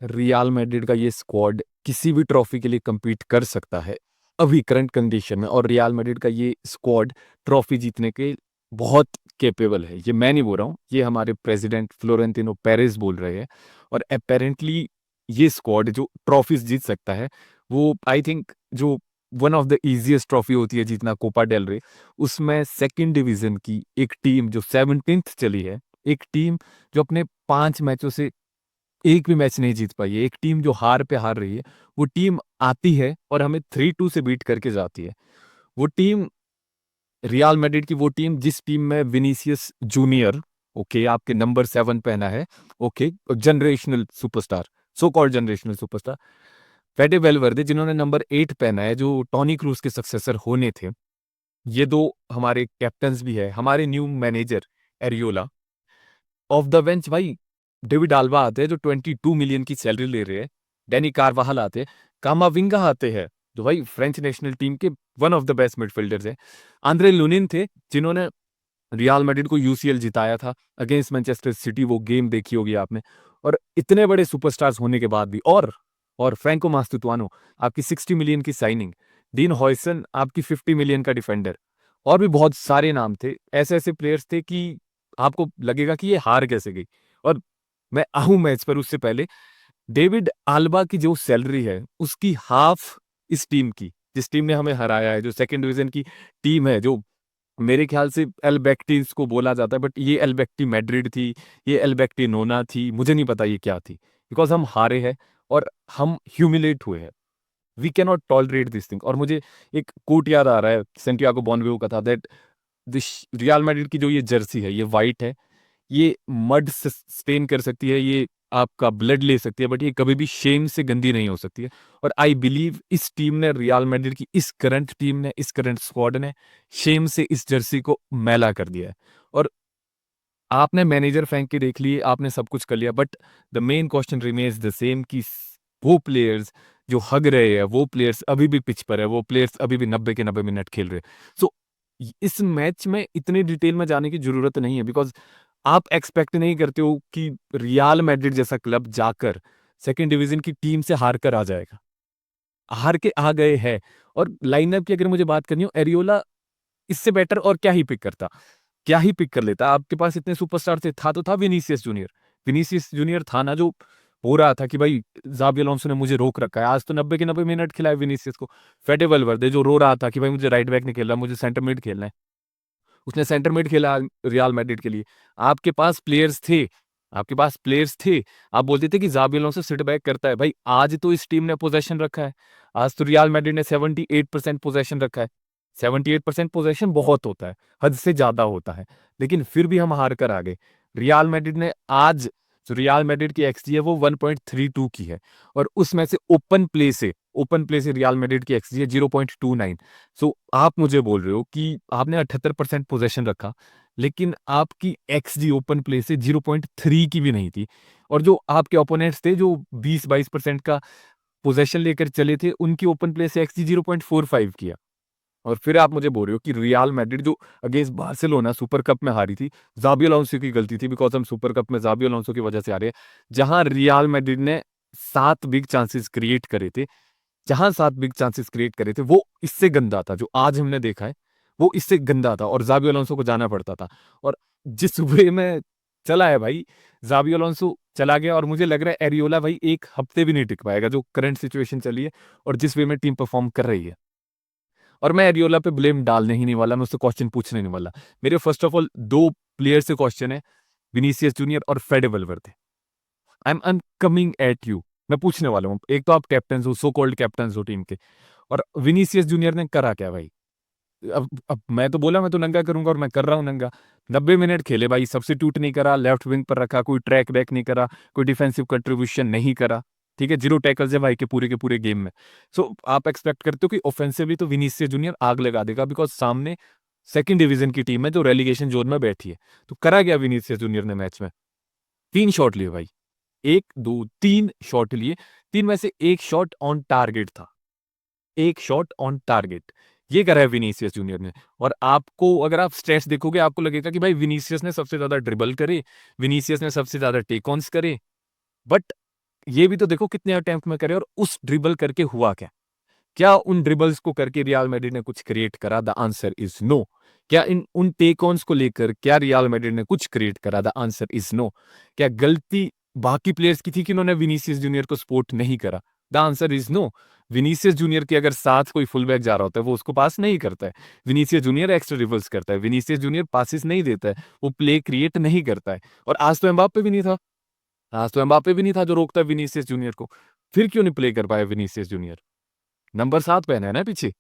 Real Madrid का ये squad किसी भी ट्रॉफी के लिए compete कर सकता है अभी करंट कंडीशन में, और रियल मैड्रिड का ये स्क्वाड ट्रॉफी जीतने के बहुत केपेबल है। ये मैं नहीं बोल रहा हूँ, ये हमारे प्रेसिडेंट फ्लोरेंटिनो पेरेज बोल रहे हैं। और अपेरेंटली ये स्क्वाड जो ट्रॉफीज जीत सकता है, वो आई थिंक जो one of the easiest trophy होती है जीतना, कोपा डेल रे, उसमें सेकंड डिवीजन की एक टीम जो 17th चली है, एक टीम जो अपने 5 मैचों से एक भी मैच नहीं जीत पाई है, एक टीम जो हार पे हार रही है, वो टीम आती है और हमें 3-2 से बीट करके जाती है। वो टीम रियल मैड्रिड की वो टीम जिस टीम में विनीसियस जूनियर, ओके, आपके नंबर 7 पहना है, okay, generational superstar, so called generational superstar फेडे वेलवर्दे जिन्होंने नंबर 8 पहना है, जो टोनी क्रूज के सक्सेसर होने थे। ये दो हमारे कैप्टन्स भी है, हमारे new manager areola. Of the bench भाई डेविड आल्बा आते हैं जो 22 मिलियन की सैलरी ले रहे हैं, डैनी कारवाहल आते हैं, कामाविंगा आते हैं जो भाई फ्रेंच नेशनल टीम के one of the best midfielders हैं, आंद्रे लुनिन थे जिन्होंने रियल मैड्रिड को यूसीएल जिताया था अगेंस्ट मैनचेस्टर सिटी, वो गेम देखी होगी आपने। और इतने बड़े सुपरस्टार्स होने के बाद भी, और फ्रैंको मास्तुआनो आपकी 60 मिलियन की साइनिंग, डीन हॉयसन आपकी 50 मिलियन का डिफेंडर, और भी बहुत सारे नाम थे, ऐसे ऐसे प्लेयर्स थे कि आपको लगेगा कि ये हार कैसे गई। और मैं आऊं मैच पर उससे पहले, डेविड आल्बा की जो सैलरी है उसकी हाफ इस टीम की, जिस टीम ने हमें हराया है, जो सेकंड डिवीजन की टीम है, जो मेरे ख्याल से एल्बेक्टी इसको बोला जाता है, बट ये एल्बेक्टी मैड्रिड थी, ये एल्बेक्टी नोना थी, मुझे नहीं पता ये क्या थी, बिकॉज हम हारे हैं और हम ह्यूमिलेट हुए हैं। We can not tolerate this thing. और मुझे एक कोट याद आ रहा है, सेंटियागो बर्नाब्यू का था, दैट दिस रियल मैड्रिड की जो ये जर्सी है, ये वाइट है, ये मड स्टेन कर सकती है, ये आपका ब्लड ले सकती है, बट ये कभी भी शेम से गंदी नहीं हो सकती है। और आई बिलीव इस टीम ने, रियल मैड्रिड की इस करंट टीम ने, इस करंट स्क्वाड ने शेम से इस जर्सी को मैला कर दिया है। और आपने मैनेजर फेंक के देख लिए, आपने सब कुछ कर लिया, but the main question remains the same कि वो प्लेयर्स जो हग रहे हैं, वो प्लेयर्स अभी भी पिच पर है, वो प्लेयर्स अभी भी 90 के 90 मिनट खेल रहे हैं। सो इस मैच में इतनी डिटेल में जाने की जरूरत नहीं है, बिकॉज आप एक्सपेक्ट नहीं करते हो कि रियल मैड्रिड जैसा क्लब जाकर सेकंड डिवीजन की टीम से हार कर आ जाएगा। हार के आ गए हैं। और लाइनअप की अगर मुझे बात करनी हो, एरियोला इससे बेटर और क्या ही पिक करता, क्या ही पिक कर लेता। आपके पास इतने सुपरस्टार थे, था तो था विनीसियस जूनियर। विनीसियस जूनियर था ना, जो हो रहा था कि भाई जाबी अलोंसो ने मुझे रोक रखा है, आज तो 90 के 90 मिनट खिलाए विनीसियस को। फेडे वलवर्दे जो रो रहा था कि भाई मुझे राइट बैक नहीं खेलना, मुझे सेंटर मिड खेलना है, उसने सेंटर मिड खेला रियल मैड्रिड के लिए। आपके पास प्लेयर्स थे, आपके पास प्लेयर्स थे। आप बोलते थे कि जाबी अलोंसो सिट बैक करता है, भाई आज तो इस टीम ने पोजेशन रखा है, आज तो रियल मैड्रिड ने 78% पोजेशन रखा है। 78% पोजेशन बहुत होता है, हद से ज्यादा होता है, लेकिन फिर भी हम हार कर आ गए। रियल मैड्रिड ने आज, जो रियल मैड्रिड की एक्सजी है वो 1.32 की है, और उसमें से ओपन प्ले से रियल मैड्रिड की एक्सजी है 0.29। सो आप मुझे बोल रहे हो कि आपने 78% पोजेशन रखा, लेकिन आपकी एक्सजी ओपन प्ले से 0.3 की भी नहीं थी। और जो आपके ओपोनेंट्स थे जो 20-22% का पोजेशन लेकर चले थे, उनकी ओपन प्ले से एक्सजी 0.45 किया। और फिर आप मुझे बोल रहे हो कि रियल मैड्रिड जो अगेंस्ट बार्सिलोना सुपर कप में हारी थी, जाबी अलोंसो की गलती थी, बिकॉज हम सुपर कप में जाबी अलोंसो की वजह से हारे हैं। जहां रियल मैड्रिड ने 7 बिग चांसेस क्रिएट करे थे, जहां 7 बिग चांसेस क्रिएट करे थे, वो इससे गंदा था जो आज हमने देखा है, वो इससे गंदा था, और जाबी अलोंसो को जाना पड़ता था। और जिस वे में चला है भाई, जाबी अलोंसो चला गया, और मुझे लग रहा है एरियोला भाई 1 हफ्ते भी नहीं टिक पाएगा, जो करंट सिचुएशन चली है और जिस वे में टीम परफॉर्म कर रही है। और मैं एरियोला पे ब्लेम डालने ही नहीं वाला, मैं उससे क्वेश्चन पूछने नहीं वाला। मेरे फर्स्ट ऑफ ऑल दो प्लेयर से क्वेश्चन है, विनीसियस जूनियर और फेडे वलवर्दे। I am coming at you, मैं पूछने वाला हूँ। एक तो आप कैप्टन हो, सो कॉल्ड कैप्टन हो टीम के, और विनीसियस जूनियर ने करा क्या भाई? अब मैं तो बोला मैं तो नंगा करूंगा, और मैं कर रहा हूँ नंगा। 90 मिनट खेले भाई, सब्स्टिट्यूट नहीं करा, लेफ्ट विंग पर रखा, कोई ट्रैक बैक नहीं करा, कोई डिफेंसिव कंट्रीब्यूशन नहीं करा। ठीक है, 0 टैकल्स है भाई के पूरे गेम में। सो आप एक्सपेक्ट करते हो कि ऑफेंसिवली तो विनीसियस जूनियर आग लगा देगा, बिकॉज सामने सेकंड डिवीजन की टीम है जो रेलीगेशन जोन में बैठी है। तो करा गया विनीसियस जूनियर ने मैच में? 3 शॉट लिए भाई, 1, 2, 3 शॉट लिए, 3 में से एक शॉट ऑन टारगेट था, एक शॉट ऑन टारगेट। ये करा है विनीसियस जूनियर ने। और आपको अगर आप स्ट्रेस देखोगे, आपको लगेगा कि भाई विनीसियस ने सबसे ज्यादा ड्रिबल करे, विनीसियस ने सबसे ज्यादा टेक ऑन्स करे, बट ये भी तो देखो कितने अटेम्प्ट में करे और उस ड्रिबल करके हुआ क्या? क्या उन ड्रिबल्स को करके रियल मैड्रिड ने कुछ क्रिएट करा? The answer is no. क्या इन उन टेक ऑन्स को लेकर क्या रियल मैड्रिड ने कुछ क्रिएट करा? The answer is no. क्या गलती बाकी प्लेयर्स की थी कि उन्होंने विनीसियस जूनियर को सपोर्ट नहीं करा? The answer is no. Vinicius Junior के अगर साथ कोई फुल बैक जा रहा होता है वो उसको पास नहीं करता है। विनीसियस जूनियर एक्स्ट्रा ड्रिबल्स करता है। विनीसियस जूनियर पासिस नहीं देता है। वो प्ले क्रिएट नहीं करता है। और आज तो एम्बाप्पे भी नहीं था। आज तो एम्बाप्पे भी नहीं था जो रोकता है विनीसियस जूनियर को। फिर क्यों नहीं प्ले कर पाया विनीसियस जूनियर? नंबर 7 पहना है ना पीछे।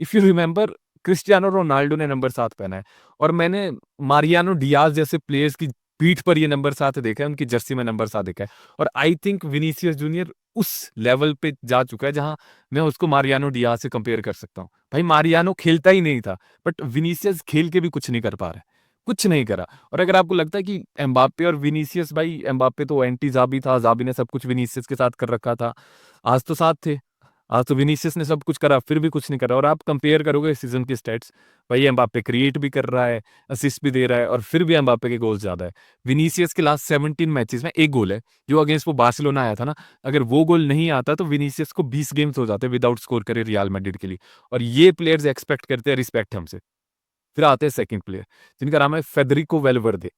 If you remember, Cristiano Ronaldo ने नंबर 7 पहना है और मैंने मारियानो डियाज जैसे प्लेयर्स की पीठ पर ये नंबर 7 देखा है, उनकी जर्सी में नंबर 7 देखा है। और आई थिंक विनीसियस जूनियर उस लेवल पे जा चुका है जहां मैं उसको मारियानो डियाज से कंपेयर कर सकता हूँ। भाई मारियानो खेलता ही नहीं था, बट विनीसियस खेल के भी कुछ नहीं कर पा रहा है, कुछ नहीं करा। और अगर आपको लगता है कि एम्बाप्पे और विनीसियस, भाई एम्बाप्पे तो एंटी जाबी था, जाबी ने सब कुछ विनीसियस के साथ कर रखा था। आज तो साथ थे। आज तो विनीसियस ने सब कुछ करा फिर भी कुछ नहीं करा। और आप कंपेयर करोगे सीजन की स्टैट्स, भाई एम्बाप्पे क्रिएट भी कर रहा है, असिस्ट भी दे रहा है और फिर भी एम्बाप्पे के गोल ज्यादा है। विनीसियस के लास्ट 17 मैचेस में एक गोल है जो अगेंस्ट वो बार्सिलोना आया था ना। अगर वो गोल नहीं आता तो विनीसियस को 20 गेम्स हो जाते विदाउट स्कोर करे रियल मैड्रिड के लिए। और ये प्लेयर्स एक्सपेक्ट करते हैं रिस्पेक्ट हमसे। फिर आते हैं सेकंड प्लेयर जिनका नाम है Federico Valverde.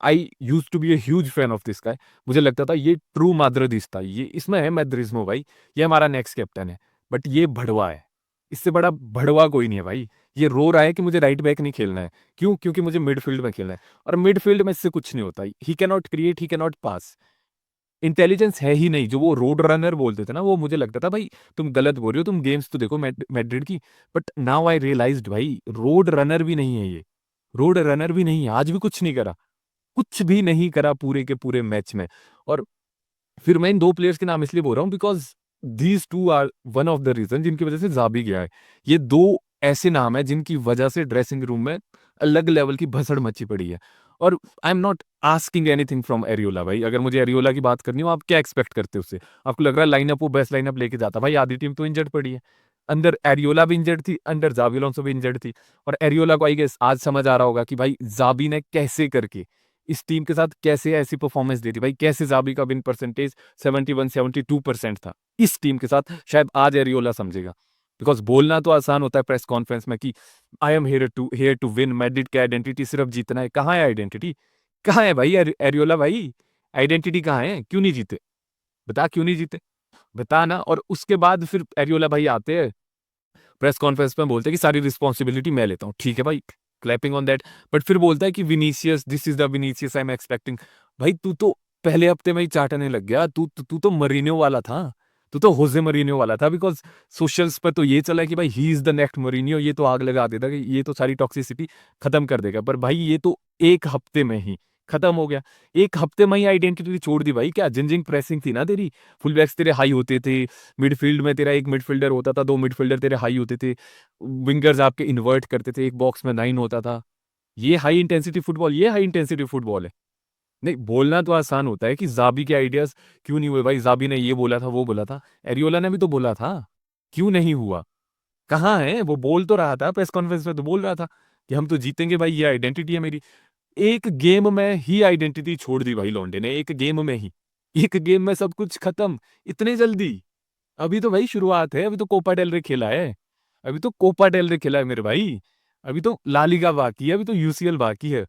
I used to be a huge fan of this guy. मुझे लगता था ये ट्रू माद्रिदिस्ता, ये इसमें है मैद्रिज्मो भाई, ये हमारा नेक्स्ट कैप्टन है। बट ये भड़वा है, इससे बड़ा भड़वा कोई नहीं है भाई। ये रो रहा है कि मुझे राइट बैक नहीं खेलना है। क्यों? क्योंकि मुझे मिडफील्ड में खेलना है। और मिडफील्ड में इससे कुछ नहीं होता। He can not create, he can not pass. Intelligence है ही नहीं। जो वो रोड रनर बोलते थे ना, वो मुझे लगता था भाई तुम गलत बोल रहे हो, तुम गेम्स तो देखो मैड्रिड की। बट नाउ आई रियलाइज्ड भाई रोड रनर भी नहीं है ये। रोड रनर भी नहीं है, आज भी कुछ नहीं करा, कुछ भी नहीं करा पूरे के पूरे मैच में। और फिर मैं इन 2 प्लेयर्स के नाम इसलिए बोल रहा हूँ because these 2 are one of the reason जिनकी वज़ह से ज़ाबी गया है। ये 2 ऐसे नाम हैं जिनकी वज़ह से ड्रेसिंग रूम में अलग लेवल की भसड़ मची पड़ी है। और I am not asking anything from areola भाई। अगर मुझे एरियोला की बात करनी हो, आप क्या एक्सपेक्ट करते हो उससे? आपको लग रहा है लाइनअप वो बेस्ट लाइनअप लेके जाता? भाई आधी टीम तो इंजर्ड पड़ी है। अंदर एरियोला भी इंजर्ड थी, अंडर ज़ाबी अलोंसो भी इंजर्ड थी। और एरियोला को आई गेस आज समझ आ रहा होगा कि भाई ज़ाबी ने कैसे करके इस टीम के साथ कैसे ऐसी परफॉर्मेंस दी थी। भाई कैसे ज़ाबी का विन परसेंटेज 71-72% था इस टीम के साथ, शायद आज एरियोला समझेगा। बिकॉज़ बोलना तो आसान होता है प्रेस कॉन्फ्रेंस में कि I am here to win, Madrid की आइडेंटिटी सिर्फ जीतना है। कहाँ है आइडेंटिटी? कहाँ है भाई एरियोला भाई? आइडेंटिटी कहाँ है? क्यों नहीं जीते? बता क्यों नहीं जीते? बता ना। और उसके बाद फिर एरियोला भाई आते हैं प्रेस कॉन्फ्रेंस में, बोलते हैं कि सारी रिस्पॉन्सिबिलिटी मैं लेता हूँ। ठीक है भाई, क्लैपिंग ऑन दैट। बट फिर बोलता है कि Vinicius, this is the Vinicius I am expecting. भाई तू तो पहले हफ्ते में ही चाटने लग गया। तू तो मरीनो वाला था। तू तो होजे मरीनो वाला था। बिकॉज सोशल्स पर तो ये चला है कि भाई he is the next Mourinho, ये तो आग लगा देता कि ये तो सारी टॉक्सिसिटी खत्म कर देगा। पर भाई ये तो एक हफ्ते में ही खत्म हो गया। एक हफ्ते में ही आइडेंटिटी छोड़ दी भाई। क्या जिंजिंग प्रेसिंग थी ना तेरी, फुल बैक्स तेरे हाई होते थे, मिडफील्ड में तेरा एक मिडफील्डर होता था, 2 मिडफील्डर तेरे हाई होते थे, विंगर्स आपके इन्वर्ट करते थे, एक बॉक्स में 9 होता था। ये हाई इंटेंसिटी फुटबॉल, ये हाई इंटेंसिटी फुटबॉल है। नहीं, बोलना तो आसान होता है कि ज़ाबी के आइडियाज़ क्यों नहीं हुए भाई, ज़ाबी ने ये बोला था, वो बोला था। एरियोला ने भी तो बोला था, क्यों नहीं हुआ? कहाँ है? वो बोल तो रहा था प्रेस कॉन्फ्रेंस में, तो बोल रहा था कि हम तो जीतेंगे भाई, ये आइडेंटिटी है मेरी। एक गेम में ही आइडेंटिटी छोड़ दी भाई लौंडे ने, एक गेम में ही। एक गेम में सब कुछ खत्म, इतने जल्दी? अभी तो भाई शुरुआत है, अभी तो कोपा डेल रे खेला है। अभी तो कोपा डेल रे खेला है मेरे भाई। अभी तो ला लीगा बाकी है, अभी तो यूसीएल बाकी है।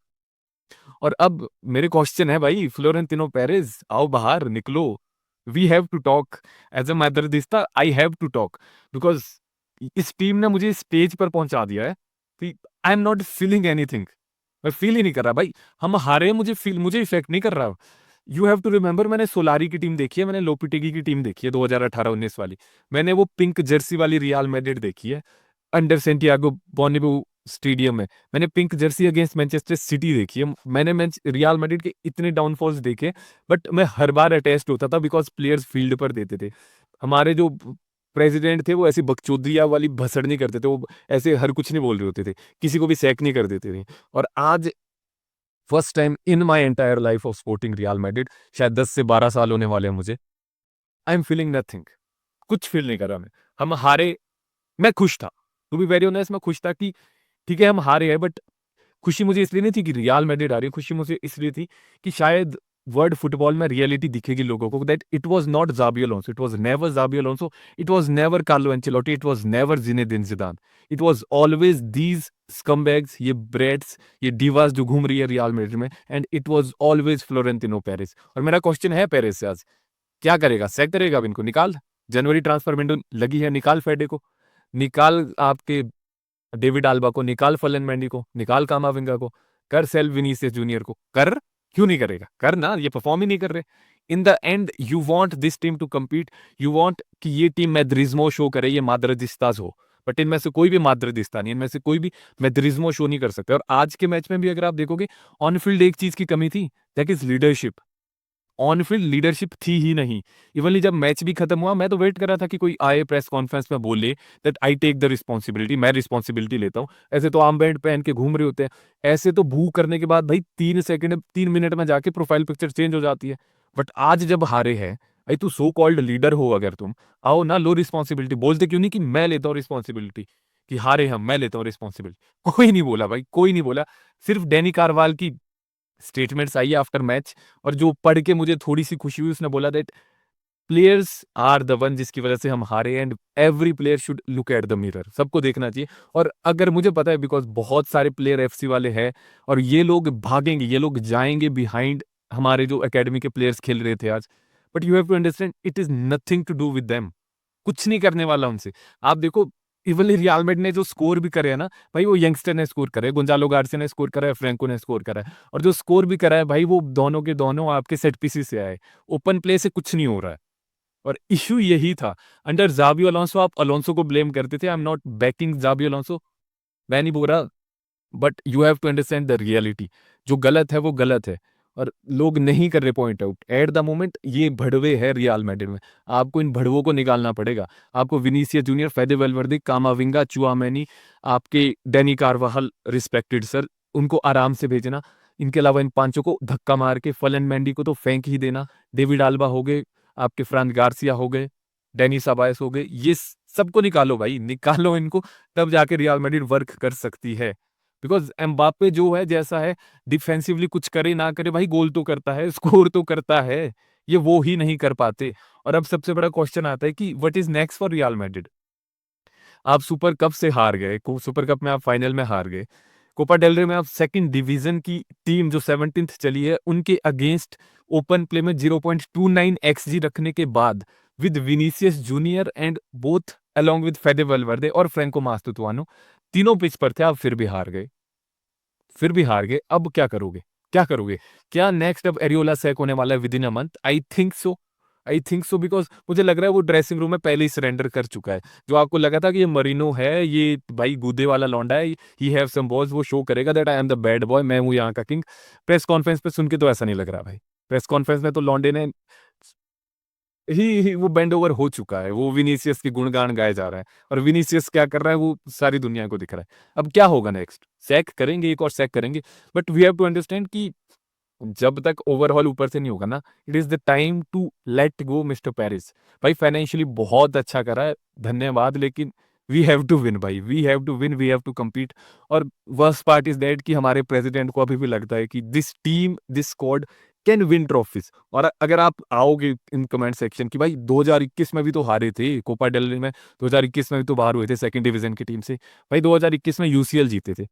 और अब मेरे क्वेश्चन है भाई, फ्लोरेंटिनो पेरेज आओ बाहर निकलो। We have to talk. As a Madridista I have to talk. Because इस टीम ने मुझे स्टेज पर पहुंचा दिया है कि I am not feeling anything. मैं फील ही नहीं कर रहा भाई। हम हारे, मुझे इफेक्ट नहीं कर रहा। यू हैव टू रिमेंबर, मैंने सोलारी की टीम देखी है, मैंने लोपिटेगी की टीम देखी है 2018-19 वाली। मैंने वो पिंक जर्सी वाली रियल मैड्रिड देखी है अंडर सेंटियागो बर्नाब्यू स्टेडियम में। मैंने pink Jersey against Manchester city देखी है। मैंने मैच रियल मैड्रिड के इतने डाउनफॉल्स देखे, बट मैं हर बार अटैच्ड होता था बिकॉज प्लेयर्स फील्ड पर देते थे। हमारे जो प्रेसिडेंट थे वो ऐसी बकचोदिया वाली भसड़ नहीं करते थे, वो ऐसे हर कुछ नहीं बोल रहे होते थे, किसी को भी सैक नहीं कर देते थे। और आज first time in my entire life of supporting real Madrid, शायद 10 से 12 साल होने वाले हैं मुझे, आई एम फीलिंग नथिंग। कुछ फील नहीं कर रहा मैं। हम हारे, मैं खुश था। टू बी वेरी ऑनेस्ट, मैं खुश था कि ठीक है हम हारे हैं, बट खुशी मुझे इसलिए नहीं थी कि रियल मैड्रिड आ रही है, खुशी मुझे इसलिए थी कि शायद वर्ल्ड फुटबॉल में रियलिटी दिखेगी लोगों को that it was not Xabi Alonso, it was never Xabi Alonso, it was never Carlo Ancelotti, it was never Zinedine Zidane, it was always these scumbags, ये ब्रेड्स, ये डिवास जो घूम रही है रियल मैड्रिड में, and it was always Florentino Perez. और मेरा question है पेरेस से आज, क्या करेगा? सैक करेगा अब इनको? निकाल, जनवरी ट्रांसफर विंडो लगी है, निकाल फेडे को, निकाल आपके डेविड आल्बा को, निकाल फलन मेंडी को, निकाल कामाविंगा को, कर सेल विनीसियस जूनियर को, कर। क्यों नहीं करेगा? कर ना, ये परफॉर्म ही नहीं कर रहे। In the end you want this team to compete, you want कि ये टीम मैद्रिज्मो शो करे, ये माद्रिदिस्तास हो, बट इनमें से कोई भी माद्रिदिस्ता नहीं, इनमें से कोई भी मैद्रिज्मो शो नहीं कर सकते। और आज के मैच में भी अगर आप देखोगे, ऑन फील्ड एक चीज की कमी थी, that is leadership. On field leadership थी ही नहीं। इवनली जब मैच भी खत्म हुआ, मैं तो वेट कर रहा था कि कोई आए प्रेस कॉन्फ्रेंस में बोले that I take the responsibility, मैं रिस्पॉन्सिबिलिटी लेता हूँ। ऐसे तो आर्म बैंड पहन के घूम रहे होते हैं, ऐसे तो भू करने के बाद भाई 3 सेकंड 3 मिनट में जाके प्रोफाइल पिक्चर चेंज हो जाती है। बट आज जब हारे हैं, भाई तू सो कॉल्ड लीडर हो, अगर तुम आओ ना, लो रिस्पॉन्सिबिलिटी, बोलते क्यों नहीं कि मैं लेता हूँ रिस्पॉन्सिबिलिटी, कि हारे हम, मैं लेता हूँ रिस्पॉन्सिबिलिटी। कोई नहीं बोला भाई, कोई नहीं बोला। सिर्फ डैनी कारवाल की स्टेटमेंट्स आई आफ्टर मैच, और जो पढ़ के मुझे थोड़ी सी खुशी हुई, उसने बोला that players are the one जिसकी वजह से हम हारे, and every player should look at the mirror, सबको देखना चाहिए। और अगर मुझे पता है, बिकॉज बहुत सारे प्लेयर एफसी वाले हैं, और ये लोग भागेंगे, ये लोग जाएंगे बिहाइंड हमारे जो एकेडमी के प्लेयर्स खेल रहे थे आज, but you have to understand it is nothing to do with them. कुछ नहीं करने वाला उनसे। आप देखो, इवन रियल मैड्रिड ने जो स्कोर भी करे है ना भाई, वो यंगस्टर ने स्कोर करे, गोंजालो गार्सिया ने स्कोर करा है, फ्रैंको ने स्कोर करा है, और जो स्कोर भी करा है भाई, वो दोनों के दोनों आपके सेट पीसेस से आए, ओपन प्ले से कुछ नहीं हो रहा है। और इश्यू यही था, अंडर ज़ाबी अलोंसो आप अलोंसो को ब्लेम करते थे, I am not backing Xabi Alonso, मैं नहीं बोल रहा, but you have to understand the reality, जो गलत है वो गलत है, और लोग नहीं कर रहे point out at the moment. ये भड़वे है रियल मैड्रिड में, आपको इन भड़वों को निकालना पड़ेगा। आपको विनीसियस जूनियर, फेदे वेलवर्दे, कामाविंगा, चुआमेनी, आपके डैनी कार्वाहल रिस्पेक्टेड सर, उनको आराम से भेजना। इनके अलावा इन पांचों को धक्का मार के, फलन मैंडी को तो फेंक ही देना, डेविड आल्बा हो गए, आपके फ्रांस गार्सिया हो गए, डेनी साबायस हो गए, ये सबको निकालो भाई, निकालो इनको, तब जाके रियल मैड्रिड वर्क कर सकती है। बिकॉज एम्बापे जो है, जैसा है, डिफेंसिवली कुछ करे ना करे भाई, गोल तो करता है, स्कोर तो करता है, ये वो ही नहीं कर पाते। और अब सबसे बड़ा क्वेश्चन आता है कि what is next for Real Madrid. आप सुपर कप से हार गए, सुपर कप में आप फाइनल में हार गए, कोपा डेल रे में आप सेकंड डिवीजन की टीम जो 17th चली है, उनके अगेंस्ट ओपन प्ले में 0.29 एक्सजी रखने के बाद, with Vinicius junior and both along with फेदे वलवर्दे और फ्रैंको मास्तुआनो, तीनों पिच पर थे, आप फिर भी हार गए, फिर भी हार गए। अब क्या करोगे? क्या करोगे? क्या नेक्स्ट अब एरियोला सैक होने वाला है with in a month? I think so, I think so, because मुझे लग रहा है वो ड्रेसिंग रूम में पहले ही सरेंडर कर चुका है। जो आपको लगा था कि ये मरीनो है, ये भाई गूदे वाला लौंडा है, ही हैव सम बॉल्स, वो शो करेगा that I am the bad boy, मैं हूँ यहाँ का किंग। प्रेस कॉन्फ्रेंस पे सुन के तो ऐसा नहीं लग रहा भाई। प्रेस कॉन्फ्रेंस में तो लौंडे ने ही वो बेंड ओवर हो चुका है, वो विनीसियस के गुणगान गाए जा रहा है, और विनीसियस क्या कर रहा है वो सारी दुनिया को दिख रहा है। अब क्या होगा नेक्स्ट? सैक करेंगे, एक और सैक करेंगे, but we have to understand कि जब तक ओवरऑल ऊपर से नहीं होगा ना, it is the time to let go Mister Perez. भाई फाइनेंशियली बहुत अच्छा करा है, धन्यवाद, लेकिन वी हैव टू विन भाई, we have to win, we have to compete। और वर्स्ट पार्ट इज दैट कि हमारे प्रेसिडेंट को अभी भी लगता है कि this team, this squad can win trophies. और अगर आप आओगे इन कमेंट सेक्शन कि भाई 2021 में भी तो हारे थे कोपा डेल रे में, 2021 में भी तो बाहर हुए थे सेकंड डिवीजन की टीम से, भाई 2021 में यूसीएल जीते थे।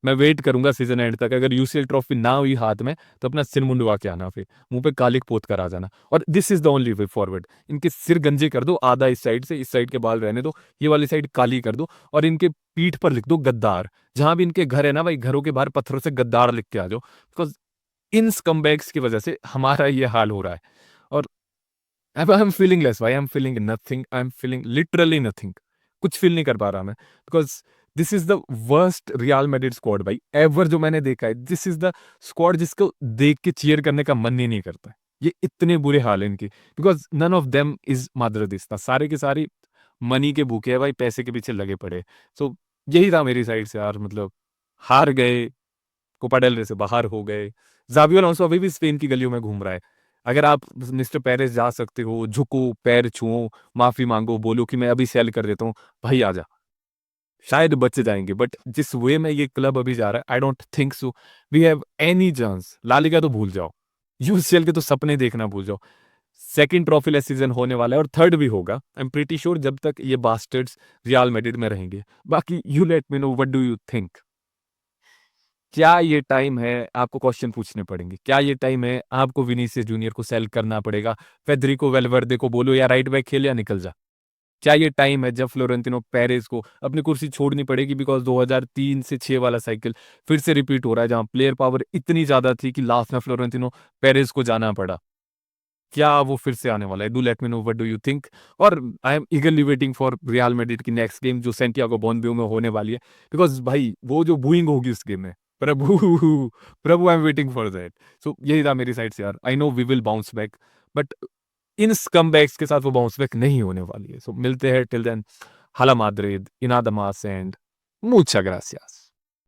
मैं वेट करूंगा सीजन एंड तक, अगर यूसीएल ट्रॉफी ना हुई हाथ में, तो अपना सिर मुंडवा के आना, फिर मुंह पे कालिक पोत कर आ जाना, और this is the only way forward. इनके सिर गंजे कर दो, आधा इस साइड से, इस साइड के बाल रहने दो, ये वाली साइड काली कर दो, और इनके पीठ पर लिख दो गद्दार। जहां भी इनके घर है ना भाई, घरों के बाहर पत्थरों से गद्दार लिख के आ जाओ, बिकॉज इन स्कमबैग्स की वजह से हमारा ये हाल हो रहा है। और आई एम फीलिंग लेस भाई, I am feeling nothing, I am feeling literally nothing. कुछ फील नहीं कर पा रहा मैं, because this is the worst real Madrid squad भाई एवर जो मैंने देखा है। दिस इज द स्क्वाड जिसको देख के चीयर करने का मन ही नहीं करता है। ये इतने बुरे हाल है इनके, because none of them is Madridista, सारे के सारे मनी के भूखे है भाई, पैसे के पीछे लगे पड़े। सो यही था मेरी साइड से यार, मतलब हार गए, कोपा डेल रे से बाहर हो गए। ज़ाबी अलोंसो अभी भी स्पेन की गलियों में घूम रहा है। अगर आप मिस्टर पेरेस जा सकते हो, झुको, पैर छुओ, माफ़ी माँगो, बोलो कि मैं अभी सेल कर देता हूँ, भाई आजा। शायद बच जाएँगे, बट जिस वे में ये क्लब अभी जा रहा है, I don't think so we have any chance. La Liga तो भूल जाओ। यूसीएल के तो सपने देखना भूल जाओ। सेकंड ट्रॉफी लेस सीजन होने वाला है और थर्ड भी होगा। आई एम प्रीटी श्योर जब तक ये बास्टर्ड्स रियल मैड्रिड में रहेंगे। बाकी you let me know what do you think? क्या ये टाइम है, आपको क्वेश्चन पूछने पड़ेंगे, क्या ये टाइम है आपको विनीसियस जूनियर को सेल करना पड़ेगा, फेडरिको वेलवर्दे को बोलो या राइट बैक खेल या निकल जा? क्या ये टाइम है जब फ्लोरेंटिनो पेरेज को अपनी कुर्सी छोड़नी पड़ेगी बिकॉज 2003 से 6 वाला साइकिल फिर से रिपीट हो रहा है जहां प्लेयर पावर इतनी ज्यादा थी कि लास्ट में फ्लोरेंटिनो पेरेज को जाना पड़ा? क्या वो फिर से आने वाला है? Do let me know what do you think. और I am eagerly waiting for Real Madrid की नेक्स्ट गेम जो सेंटियागो बर्नब्यू में होने वाली है, बिकॉज भाई वो जो बूइंग होगी उस गेम में, प्रभु प्रभु I am waiting for that. So यही था मेरी साइड से यार। I know we will bounce back, but in comebacks के साथ वो बाउंस बैक नहीं होने वाली है। सो मिलते हैं, टिल देन हाला माद्रिद, इनादमास एंड मुचा ग्रासियास।